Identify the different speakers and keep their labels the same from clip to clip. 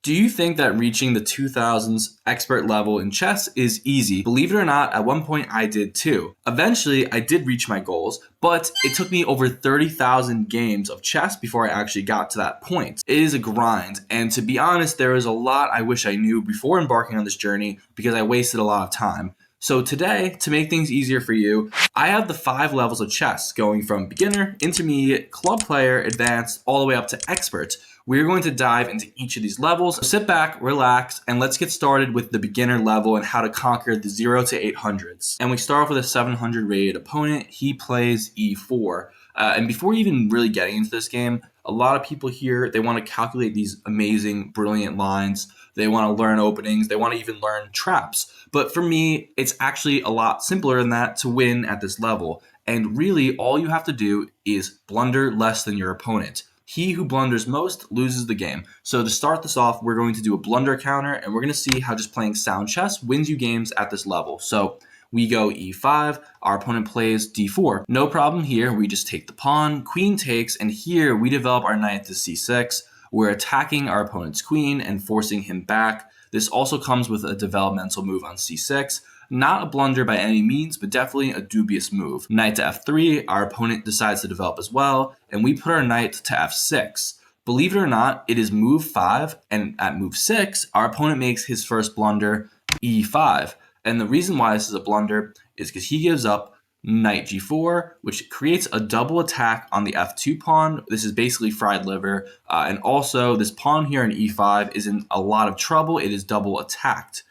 Speaker 1: Do you think that reaching the 2000s expert level in chess is easy? Believe it or not, at one point I did too. Eventually, I did reach my goals, but it took me over 30,000 games of chess before I actually got to that point. It is a grind, and to be honest, there is a lot I wish I knew before embarking on this journey because I wasted a lot of time. So today, to make things easier for you, I have the 5 levels of chess going from beginner, intermediate, club player, advanced, all the way up to expert. We're going to dive into each of these levels. So sit back, relax, and let's get started with the beginner level and how to conquer the 0 to 800s. And we start off with a 700 rated opponent. He plays e4. And before even really getting into this game, a lot of people here, they want to calculate these amazing, brilliant lines. They want to learn openings. They want to even learn traps. But for me, it's actually a lot simpler than that to win at this level. And really, all you have to do is blunder less than your opponent. He who blunders most loses the game. So to start this off, we're going to do a blunder counter, and we're going to see how just playing sound chess wins you games at this level. So we go e5, our opponent plays d4. No problem here, we just take the pawn, queen takes, and here we develop our knight to c6. We're attacking our opponent's queen and forcing him back. This also comes with a developmental move on c6. Not a blunder by any means, but definitely a dubious move. Knight to f3, our opponent decides to develop as well, and we put our knight to f6. Believe it or not, it is move 5, and at move 6, our opponent makes his first blunder, e5. And the reason why this is a blunder is because he gives up knight g4, which creates a double attack on the f2 pawn. This is basically fried liver. And also, this pawn here in e5 is in a lot of trouble. It is double attacked.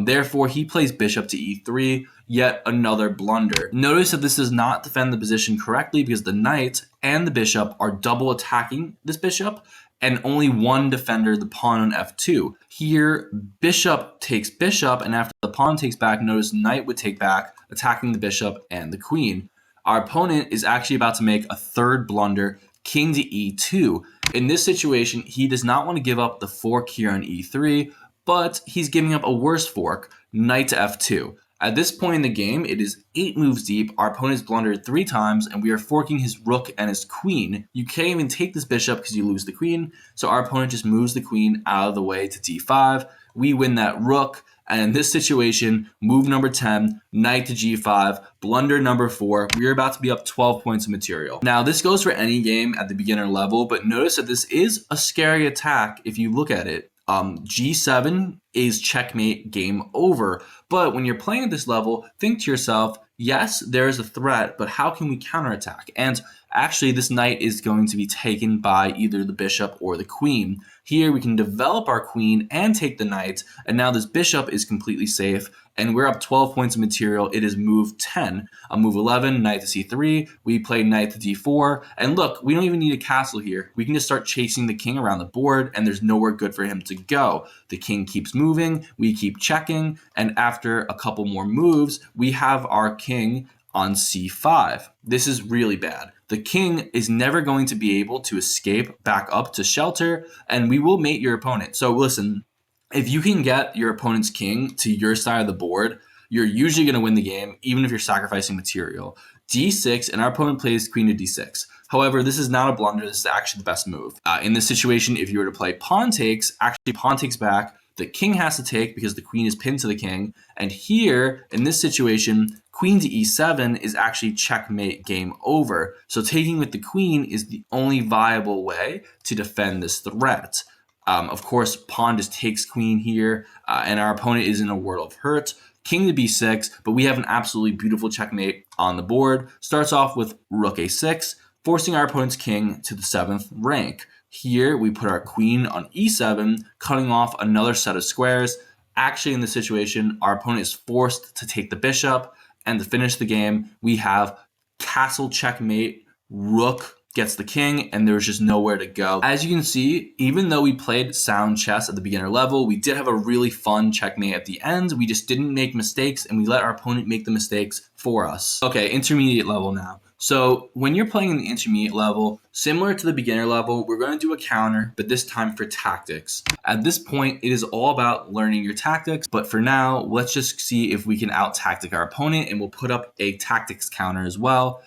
Speaker 1: Therefore, he plays bishop to e3, yet another blunder. Notice that this does not defend the position correctly because the knight and the bishop are double attacking this bishop, and only one defender, the pawn on f2. Here, bishop takes bishop, and after the pawn takes back, notice knight would take back, attacking the bishop and the queen. Our opponent is actually about to make a third blunder, king to e2. In this situation, he does not want to give up the fork here on e3, but he's giving up a worse fork, knight to f2. At this point in the game, it is 8 moves deep, our opponent's blundered 3 times, and we are forking his rook and his queen. You can't even take this bishop because you lose the queen, so our opponent just moves the queen out of the way to d5. We win that rook, and in this situation, move number 10, knight to g5, blunder number 4, we're about to be up 12 points of material. Now, this goes for any game at the beginner level, but notice that this is a scary attack if you look at it. G7 is checkmate, game over. But when you're playing at this level, think to yourself, yes, there is a threat, but how can we counterattack? And actually, this knight is going to be taken by either the bishop or the queen. Here, we can develop our queen and take the knight, and now this bishop is completely safe, and we're up 12 points of material. It is move 10. On move 11, knight to c3, we play knight to d4, and look, we don't even need a castle here. We can just start chasing the king around the board, and there's nowhere good for him to go. The king keeps moving, we keep checking, and after a couple more moves, we have our king on c5. This is really bad. The king is never going to be able to escape back up to shelter, and we will mate your opponent. So listen, if you can get your opponent's king to your side of the board, you're usually going to win the game, even if you're sacrificing material. d6, and our opponent plays queen to d6. However, this is not a blunder. This is actually the best move. In this situation, if you were to play pawn takes, actually pawn takes back, the king has to take because the queen is pinned to the king. And here, in this situation, queen to e7 is actually checkmate, game over. So taking with the queen is the only viable way to defend this threat. Of course, pawn just takes queen here, and our opponent is in a world of hurt. King to b6, but we have an absolutely beautiful checkmate on the board. Starts off with rook a6, forcing our opponent's king to the 7th rank. Here, we put our queen on e7, cutting off another set of squares. Actually, in this situation, our opponent is forced to take the bishop, and to finish the game, we have castle checkmate, rook gets the king, and there's just nowhere to go. As you can see, even though we played sound chess at the beginner level, we did have a really fun checkmate at the end. We just didn't make mistakes, and we let our opponent make the mistakes for us. Okay, intermediate level now. So when you're playing in the intermediate level, similar to the beginner level, we're going to do a counter, but this time for tactics. At this point, it is all about learning your tactics, but for now, let's just see if we can out-tactic our opponent, and we'll put up a tactics counter as well.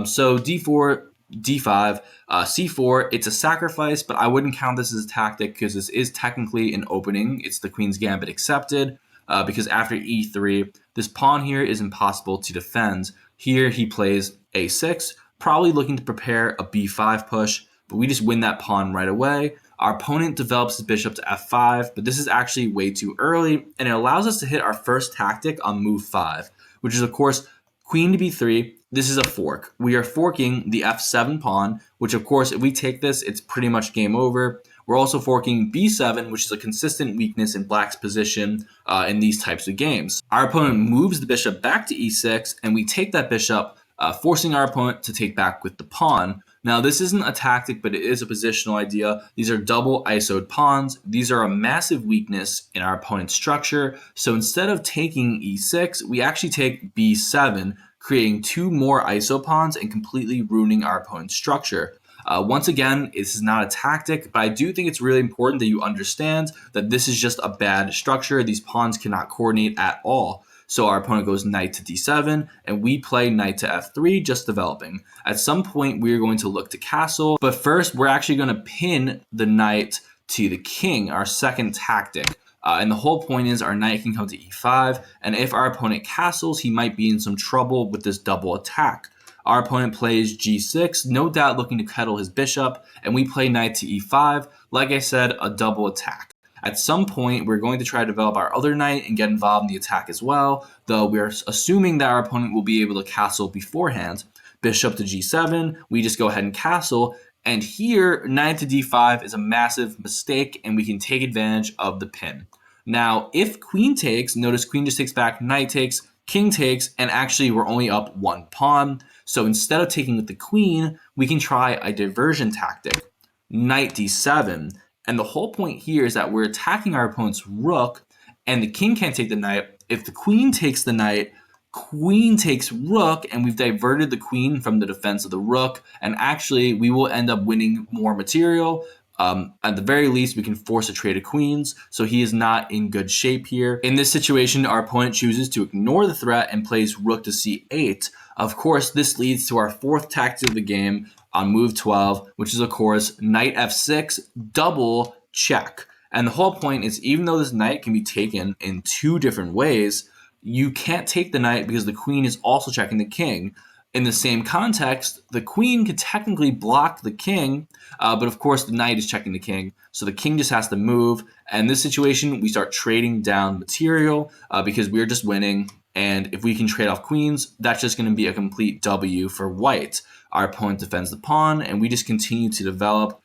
Speaker 1: So d4, d5, c4. It's a sacrifice, but I wouldn't count this as a tactic because this is technically an opening. It's the queen's gambit accepted, because after e3, this pawn here is impossible to defend. Here he plays a6, probably looking to prepare a b5 push, but we just win that pawn right away. Our opponent develops his bishop to f5, but this is actually way too early, and it allows us to hit our first tactic on move 5, which is, of course, queen to b3. This is a fork. We are forking the f7 pawn, which, of course, if we take this, it's pretty much game over. We're also forking b7, which is a consistent weakness in black's position in these types of games. Our opponent moves the bishop back to e6, and we take that bishop, forcing our opponent to take back with the pawn. Now, this isn't a tactic, but it is a positional idea. These are double isoed pawns. These are a massive weakness in our opponent's structure. So instead of taking e6, we actually take b7, creating 2 more iso pawns and completely ruining our opponent's structure. Once again, this is not a tactic, but I do think it's really important that you understand that this is just a bad structure. These pawns cannot coordinate at all. So our opponent goes knight to d7, and we play knight to f3, just developing. At some point, we are going to look to castle, but first, we're actually going to pin the knight to the king, our second tactic. And the whole point is our knight can come to e5, and if our opponent castles, he might be in some trouble with this double attack. Our opponent plays g6, no doubt looking to cuddle his bishop, and we play knight to e5. Like I said, a double attack. At some point, we're going to try to develop our other knight and get involved in the attack as well, though we're assuming that our opponent will be able to castle beforehand. Bishop to g7, we just go ahead and castle, and here, knight to d5 is a massive mistake, and we can take advantage of the pin. Now, if queen takes, notice queen just takes back, knight takes, king takes, and actually we're only up 1 pawn. So instead of taking with the queen, we can try a diversion tactic, knight d7. And the whole point here is that we're attacking our opponent's rook, and the king can't take the knight. If the queen takes the knight, queen takes rook, and we've diverted the queen from the defense of the rook, and actually we will end up winning more material. At the very least, we can force a trade of queens, so he is not in good shape here. In this situation, our opponent chooses to ignore the threat and plays rook to c8. Of course, this leads to our 4th tactic of the game on move 12, which is, of course, knight f6, double check. And the whole point is, even though this knight can be taken in 2 different ways, you can't take the knight because the queen is also checking the king. In the same context, the queen could technically block the king, but of course the knight is checking the king, so the king just has to move. And in this situation, we start trading down material because we're just winning. And if we can trade off queens, that's just going to be a complete W for white. Our opponent defends the pawn, and we just continue to develop.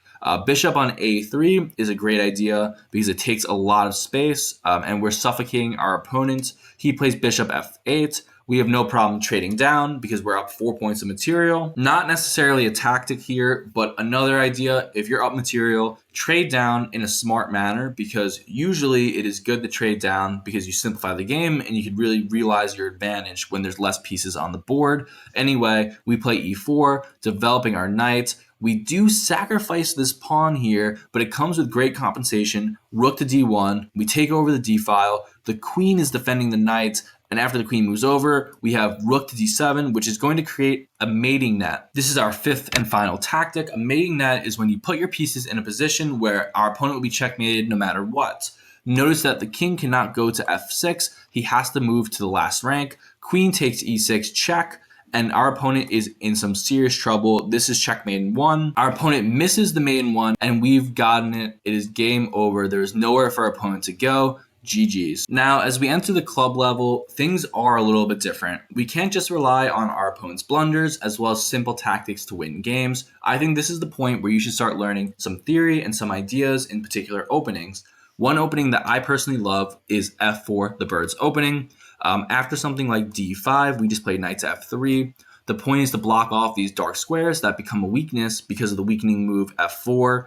Speaker 1: Bishop on a3 is a great idea because it takes a lot of space, and we're suffocating our opponent. He plays bishop f8. We have no problem trading down because we're up 4 points of material. Not necessarily a tactic here, but another idea, if you're up material, trade down in a smart manner, because usually it is good to trade down because you simplify the game and you can really realize your advantage when there's less pieces on the board. Anyway, we play e4, developing our knight. We do sacrifice this pawn here, but it comes with great compensation. Rook to d1, we take over the d-file, the queen is defending the knight, and after the queen moves over, we have rook to d7, which is going to create a mating net. This is our 5th and final tactic. A mating net is when you put your pieces in a position where our opponent will be checkmated no matter what. Notice that the king cannot go to f6. He has to move to the last rank. Queen takes e6, check, and our opponent is in some serious trouble. This is checkmate in 1. Our opponent misses the main 1, and we've gotten it. It is game over. There is nowhere for our opponent to go. GG's. Now, as we enter the club level, things are a little bit different. We can't just rely on our opponent's blunders as well as simple tactics to win games. I think this is the point where you should start learning some theory and some ideas in particular openings. One opening that I personally love is f4, the bird's opening. After something like d5, we just play knight to f3. The point is to block off these dark squares that become a weakness because of the weakening move f4.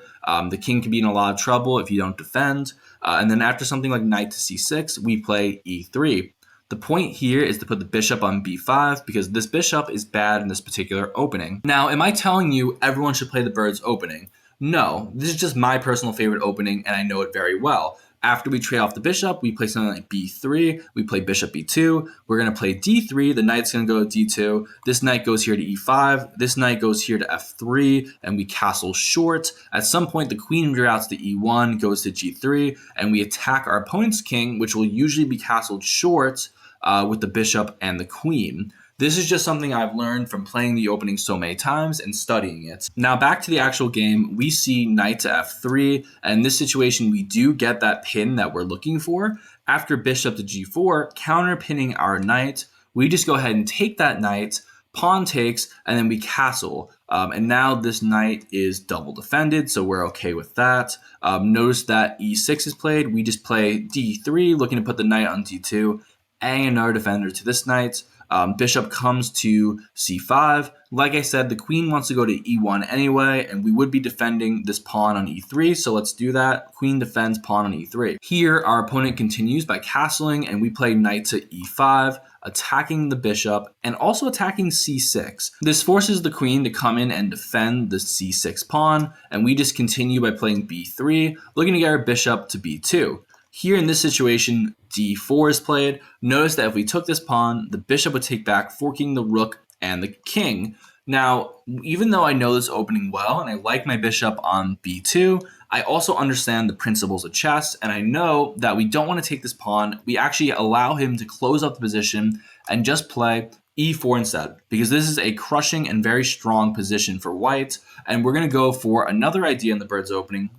Speaker 1: The king can be in a lot of trouble if you don't defend. And then after something like knight to c6, we play e3. The point here is to put the bishop on b5 because this bishop is bad in this particular opening. Now, am I telling you everyone should play the bird's opening? No, this is just my personal favorite opening and I know it very well. After we trade off the bishop, we play something like b3. We play bishop b2. We're going to play d3. The knight's going to go to d2. This knight goes here to e5. This knight goes here to f3, and we castle short. At some point, the queen routes to e1, goes to g3, and we attack our opponent's king, which will usually be castled short with the bishop and the queen. This is just something I've learned from playing the opening so many times and studying it. Now back to the actual game, we see knight to f3, and in this situation we do get that pin that we're looking for. After bishop to g4, counter pinning our knight, we just go ahead and take that knight, pawn takes, and then we castle. And now this knight is double defended, so we're okay with that. Notice that e6 is played. We just play d3, looking to put the knight on d2, adding another defender to this knight. Bishop comes to c5. Like I said, the queen wants to go to e1 anyway, and we would be defending this pawn on e3, so let's do that. Queen defends pawn on e3. Here, our opponent continues by castling, and we play knight to e5, attacking the bishop, and also attacking c6. This forces the queen to come in and defend the c6 pawn, and we just continue by playing b3, looking to get our bishop to b2. Here in this situation, d4 is played. Notice that if we took this pawn, the bishop would take back, forking the rook and the king. Now, even though I know this opening well and I like my bishop on b2, I also understand the principles of chess, and I know that we don't want to take this pawn. We actually allow him to close up the position and just play e4 instead, because this is a crushing and very strong position for white, and we're going to go for another idea in the bird's opening,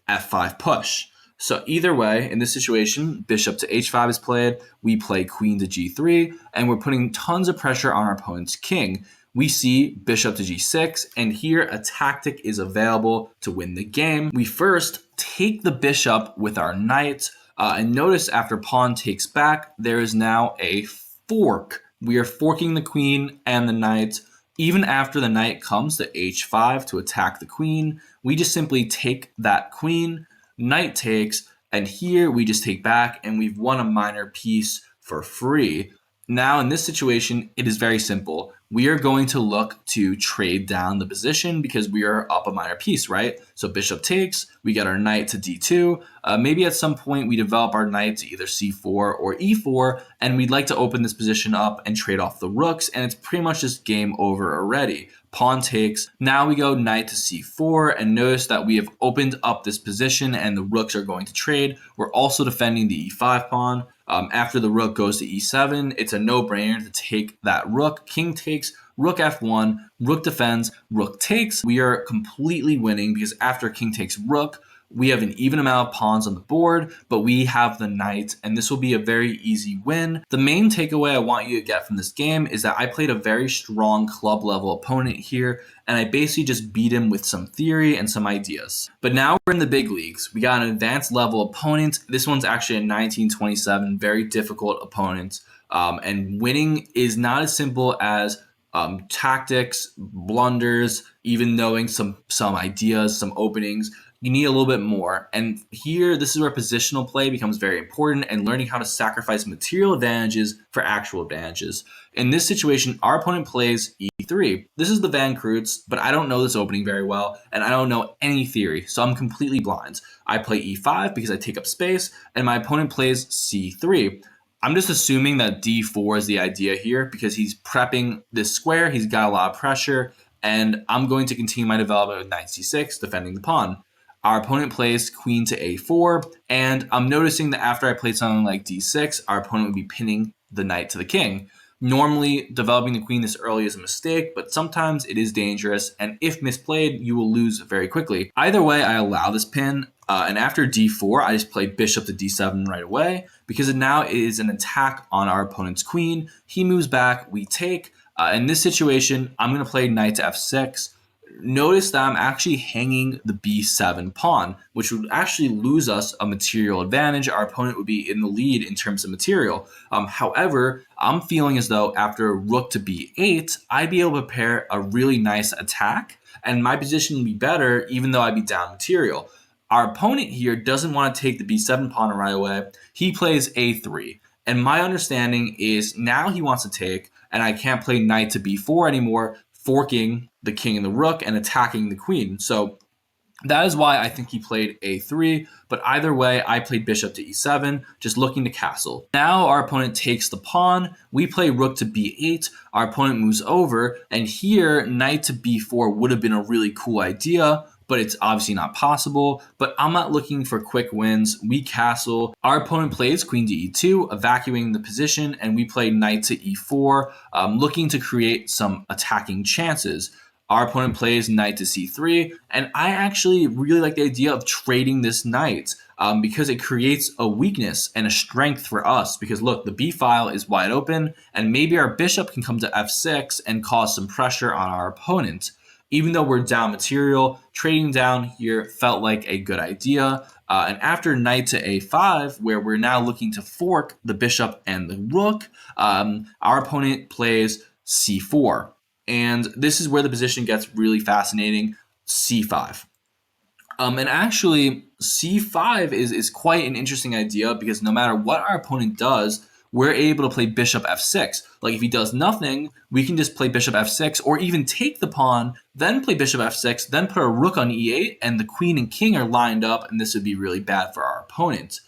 Speaker 1: f5 push. So either way, in this situation, bishop to h5 is played, we play queen to g3, and we're putting tons of pressure on our opponent's king. We see bishop to g6, and here a tactic is available to win the game. We first take the bishop with our knight, and notice after pawn takes back, there is now a fork. We are forking the queen and the knight. Even after the knight comes to h5 to attack the queen, we just simply take that queen, knight takes, and here we just take back and we've won a minor piece for free. Now in this situation, it is very simple. We are going to look to trade down the position because we are up a minor piece, right? So bishop takes, we get our knight to d2. Maybe at some point we develop our knight to either c4 or e4, and we'd like to open this position up and trade off the rooks, and it's pretty much just game over already. Pawn takes. Now we go knight to c4, and notice that we have opened up this position and the rooks are going to trade. We're also defending the e5 pawn. After the rook goes to e7, it's a no-brainer to take that rook. King takes, rook f1, rook defends, rook takes. We are completely winning because after king takes rook, we have an even amount of pawns on the board, but we have the knight, and this will be a very easy win. The main takeaway I want you to get from this game is that I played a very strong club level opponent here, and I basically just beat him with some theory and some ideas. But now we're in the big leagues. We got an advanced level opponent. This one's actually a 1927, very difficult opponent, and winning is not as simple as tactics, blunders, even knowing some ideas, some openings. You need a little bit more. And here, this is where positional play becomes very important and learning how to sacrifice material advantages for actual advantages. In this situation, our opponent plays e3. This is the Van Croots, but I don't know this opening very well, and I don't know any theory, so I'm completely blind. I play e5 because I take up space, and my opponent plays c3. I'm just assuming that d4 is the idea here because he's prepping this square, he's got a lot of pressure, and I'm going to continue my development with knight c6, defending the pawn. Our opponent plays queen to a4, and I'm noticing that after I played something like d6, our opponent would be pinning the knight to the king. Normally, developing the queen this early is a mistake, but sometimes it is dangerous, and if misplayed, you will lose very quickly. Either way, I allow this pin, and after d4, I just play bishop to d7 right away, because it now is an attack on our opponent's queen. He moves back, we take. In this situation, I'm going to play knight to f6. Notice that I'm actually hanging the b7 pawn, which would actually lose us a material advantage. Our opponent would be in the lead in terms of material. However, I'm feeling as though after rook to b8, I'd be able to prepare a really nice attack, and my position would be better even though I'd be down material. Our opponent here doesn't want to take the b7 pawn right away. He plays a3. And my understanding is now he wants to take, and I can't play knight to b4 anymore, forking the king and the rook and attacking the queen. So That is why I think he played a3, but either way, I played bishop to e7, just looking to castle. Now our opponent takes the pawn, we play rook to b8, our opponent moves over, and here knight to b4 would have been a really cool idea, but it's obviously not possible. But I'm not looking for quick wins. We castle. Our opponent plays queen to e2, evacuating the position, and we play knight to e4, looking to create some attacking chances. Our opponent plays knight to c3, and I actually really like the idea of trading this knight because it creates a weakness and a strength for us. Because look, the b file is wide open, and maybe our bishop can come to f6 and cause some pressure on our opponent. Even though we're down material, trading down here felt like a good idea. And after knight to a5, where we're now looking to fork the bishop and the rook, our opponent plays c4. And this is where the position gets really fascinating, c5. And actually, c5 is quite an interesting idea because no matter what our opponent does, we're able to play bishop f6. Like if he does nothing, we can just play bishop f6 or even take the pawn, then play bishop f6, then put a rook on e8, and the queen and king are lined up, and this would be really bad for our opponent.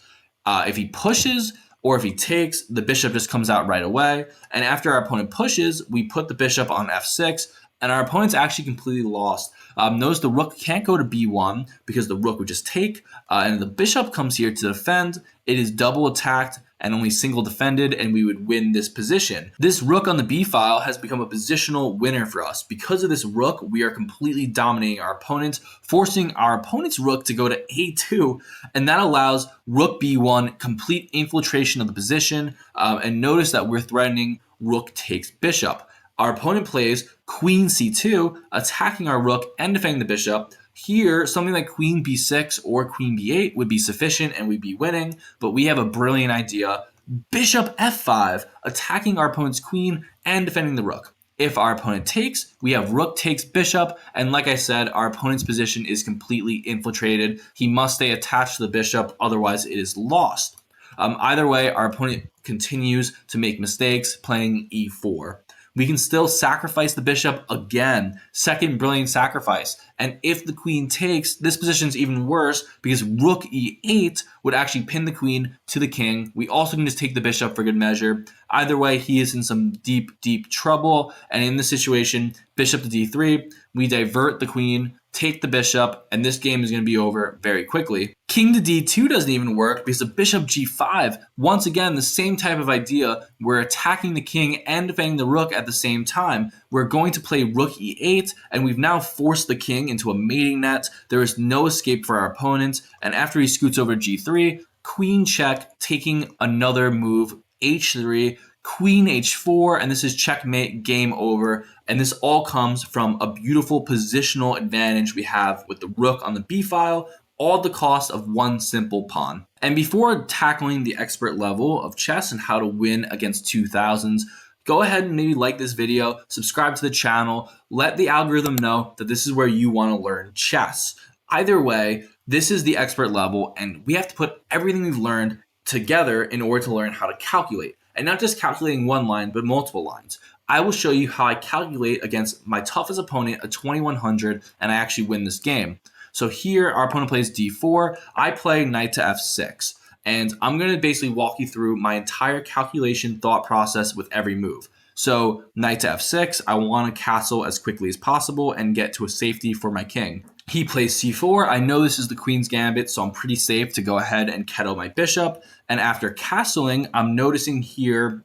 Speaker 1: If he pushes or if he takes, the bishop just comes out right away. And after our opponent pushes, we put the bishop on f6, and our opponent's actually completely lost. Notice the rook can't go to b1 because the rook would just take, and the bishop comes here to defend. It is double attacked and only single defended, and we would win this position. This rook on the b file has become a positional winner for us. Because of this rook, we are completely dominating our opponent, forcing our opponent's rook to go to a2, and that allows rook b1 complete infiltration of the position, and notice that we're threatening rook takes bishop. Our opponent plays queen c2, attacking our rook and defending the bishop. Here, something like queen b6 or queen b8 would be sufficient and we'd be winning, but we have a brilliant idea. Bishop f5, attacking our opponent's queen and defending the rook. If our opponent takes, we have rook takes bishop, and like I said, our opponent's position is completely infiltrated. He must stay attached to the bishop, otherwise it is lost. Either way, our opponent continues to make mistakes playing e4. We can still sacrifice the bishop again. Second brilliant sacrifice. And if the queen takes, this position is even worse because rook e8 would actually pin the queen to the king. We also can just take the bishop for good measure. Either way, he is in some deep, deep trouble. And in this situation, bishop to d3, we divert the queen, take the bishop, and this game is going to be over very quickly. King to d2 doesn't even work because of bishop g5. Once again, the same type of idea. We're attacking the king and defending the rook at the same time. We're going to play rook e8, and we've now forced the king into a mating net. There is no escape for our opponent, and after he scoots over g3, queen check, taking another move, h3, queen h4, and this is checkmate, game over. And this all comes from a beautiful positional advantage we have with the rook on the b file, all at the cost of one simple pawn. And before tackling the expert level of chess and how to win against 2000s, go ahead and maybe like this video, subscribe to the channel, let the algorithm know that this is where you want to learn chess. Either way, this is the expert level, and we have to put everything we've learned together in order to learn how to calculate. And not just calculating one line, but multiple lines. I will show you how I calculate against my toughest opponent, a 2100, and I actually win this game. So here, our opponent plays d4, I play knight to f6. And I'm going to basically walk you through my entire calculation thought process with every move. So knight to f6, I want to castle as quickly as possible and get to a safety for my king. He plays c4. I know this is the queen's gambit, so I'm pretty safe to go ahead and kettle my bishop. And after castling, I'm noticing here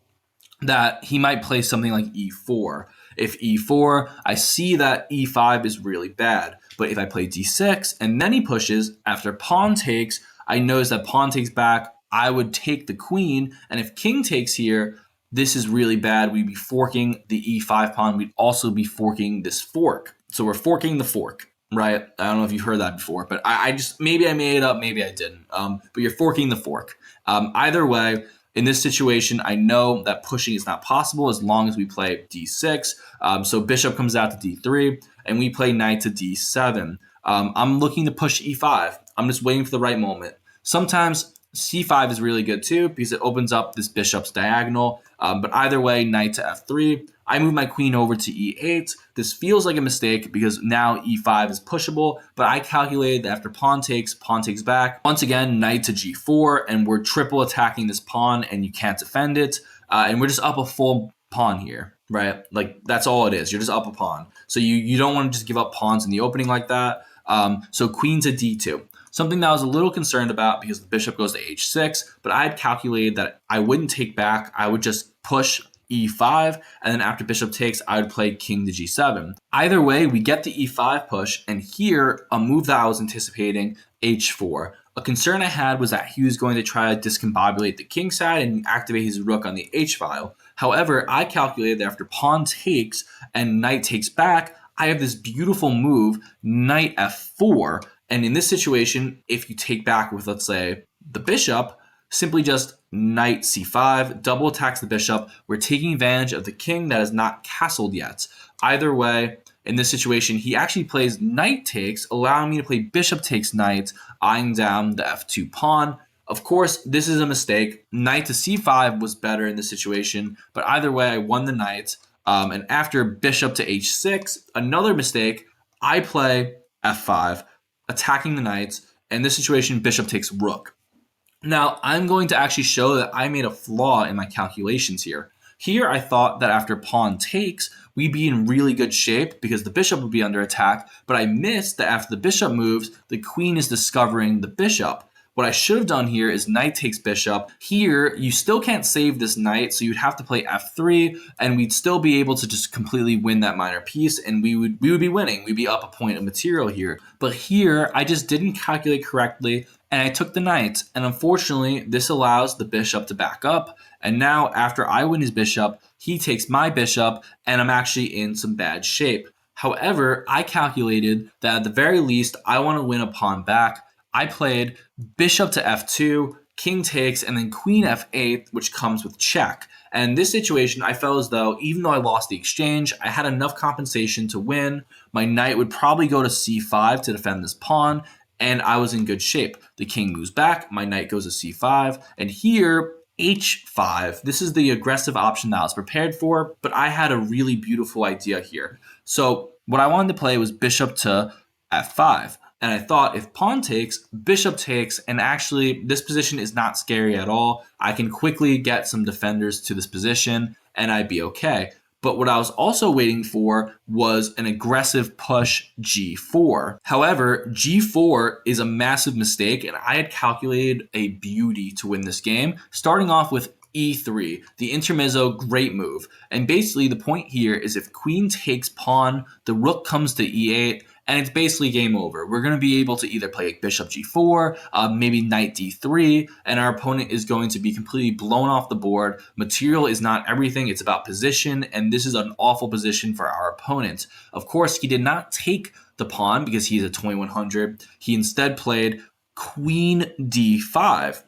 Speaker 1: that he might play something like e4. If e4, I see that e5 is really bad. But if I play d6 and then he pushes, after pawn takes, I notice that pawn takes back, I would take the queen. And if king takes here, this is really bad. We'd be forking the e5 pawn. We'd also be forking this fork. So we're forking the fork, right? I don't know if you've heard that before, but I just, maybe I made it up, maybe I didn't. But you're forking the fork. Either way, in this situation, I know that pushing is not possible as long as we play d6. So bishop comes out to d3, and we play knight to d7. I'm looking to push e5. I'm just waiting for the right moment. Sometimes c5 is really good too because it opens up this bishop's diagonal. But either way, knight to f3. I move my queen over to e8. This feels like a mistake because now e5 is pushable, but I calculated that after pawn takes back. Once again, knight to g4, and we're triple attacking this pawn, and you can't defend it. And we're just up a full pawn here, right? Like, that's all it is. You're just up a pawn. So you don't want to just give up pawns in the opening like that. So queen to d2. Something that I was a little concerned about because the bishop goes to h6, but I had calculated that I wouldn't take back. I would just push e5, and then after bishop takes, I would play king to g7. Either way, we get the e5 push, and here, a move that I was anticipating, h4. A concern I had was that he was going to try to discombobulate the king side and activate his rook on the h-file. However, I calculated that after pawn takes and knight takes back, I have this beautiful move, knight f4, and in this situation, if you take back with, let's say, the bishop, simply just knight c5, double attacks the bishop. We're taking advantage of the king that is not castled yet. Either way, in this situation, he actually plays knight takes, allowing me to play bishop takes knight, eyeing down the f2 pawn. Of course, this is a mistake. Knight to c5 was better in this situation, but either way, I won the knight. And after bishop to h6, another mistake, I play f5, attacking the knights. In this situation, bishop takes rook. Now, I'm going to actually show that I made a flaw in my calculations here. Here, I thought that after pawn takes, we'd be in really good shape because the bishop would be under attack, but I missed that after the bishop moves, the queen is discovering the bishop. What I should have done here is knight takes bishop. Here, you still can't save this knight, so you'd have to play f3, and we'd still be able to just completely win that minor piece, and we would be winning. We'd be up a point of material here. But here, I just didn't calculate correctly, and I took the knight, and unfortunately, this allows the bishop to back up, and now after I win his bishop, he takes my bishop, and I'm actually in some bad shape. However, I calculated that at the very least, I want to win a pawn back. I played bishop to f2, king takes, and then queen f8, which comes with check. And in this situation, I felt as though, even though I lost the exchange, I had enough compensation to win. My knight would probably go to c5 to defend this pawn, and I was in good shape. The king moves back, my knight goes to c5, and here, h5. This is the aggressive option that I was prepared for, but I had a really beautiful idea here. So what I wanted to play was bishop to f5. And I thought if pawn takes, bishop takes, and actually this position is not scary at all. I can quickly get some defenders to this position and I'd be okay. But what I was also waiting for was an aggressive push g4. However, g4 is a massive mistake, and I had calculated a beauty to win this game, starting off with e3, the intermezzo, great move. And basically the point here is if queen takes pawn, the rook comes to e8, and it's basically game over. We're going to be able to either play bishop g4, maybe knight d3, and our opponent is going to be completely blown off the board. Material is not everything, it's about position, and this is an awful position for our opponent. Of course, he did not take the pawn because he's a 2100. He instead played queen d5.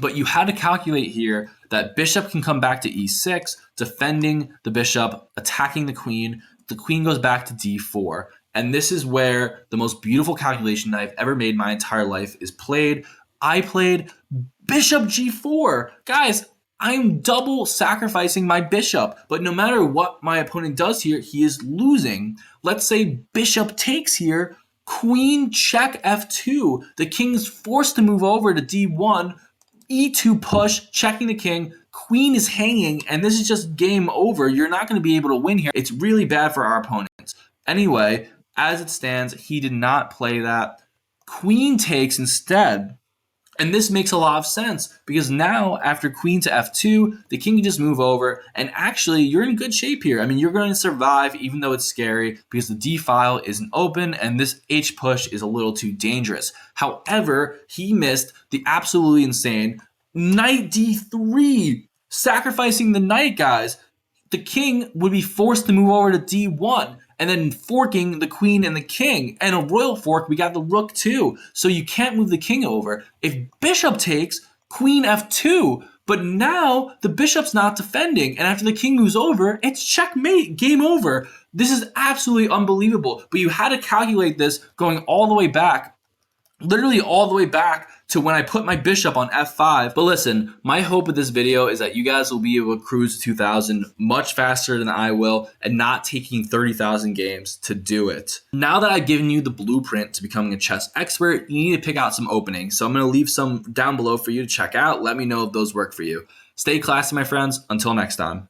Speaker 1: But you had to calculate here that bishop can come back to e6, defending the bishop, attacking the queen. The queen goes back to d4. And this is where the most beautiful calculation that I've ever made my entire life is played. I played bishop g4. Guys, I'm double sacrificing my bishop. But no matter what my opponent does here, he is losing. Let's say bishop takes here, queen check f2. The king is forced to move over to d1. e2 push, checking the king. Queen is hanging, and this is just game over. You're not going to be able to win here. It's really bad for our opponents. Anyway, as it stands, he did not play that. Queen takes instead. And this makes a lot of sense because now after queen to f2, the king can just move over. And actually, you're in good shape here. I mean, you're going to survive even though it's scary because the d file isn't open and this h push is a little too dangerous. However, he missed the absolutely insane knight d3, sacrificing the knight, guys. The king would be forced to move over to d1. And then forking the queen and the king. And a royal fork, we got the rook too. So you can't move the king over. If bishop takes, queen f2. But now the bishop's not defending. And after the king moves over, it's checkmate, game over. This is absolutely unbelievable. But you had to calculate this going all the way back literally all the way back to when I put my bishop on f5. But listen, my hope with this video is that you guys will be able to cruise to 2,000 much faster than I will and not taking 30,000 games to do it. Now that I've given you the blueprint to becoming a chess expert, you need to pick out some openings. So I'm going to leave some down below for you to check out. Let me know if those work for you. Stay classy, my friends. Until next time.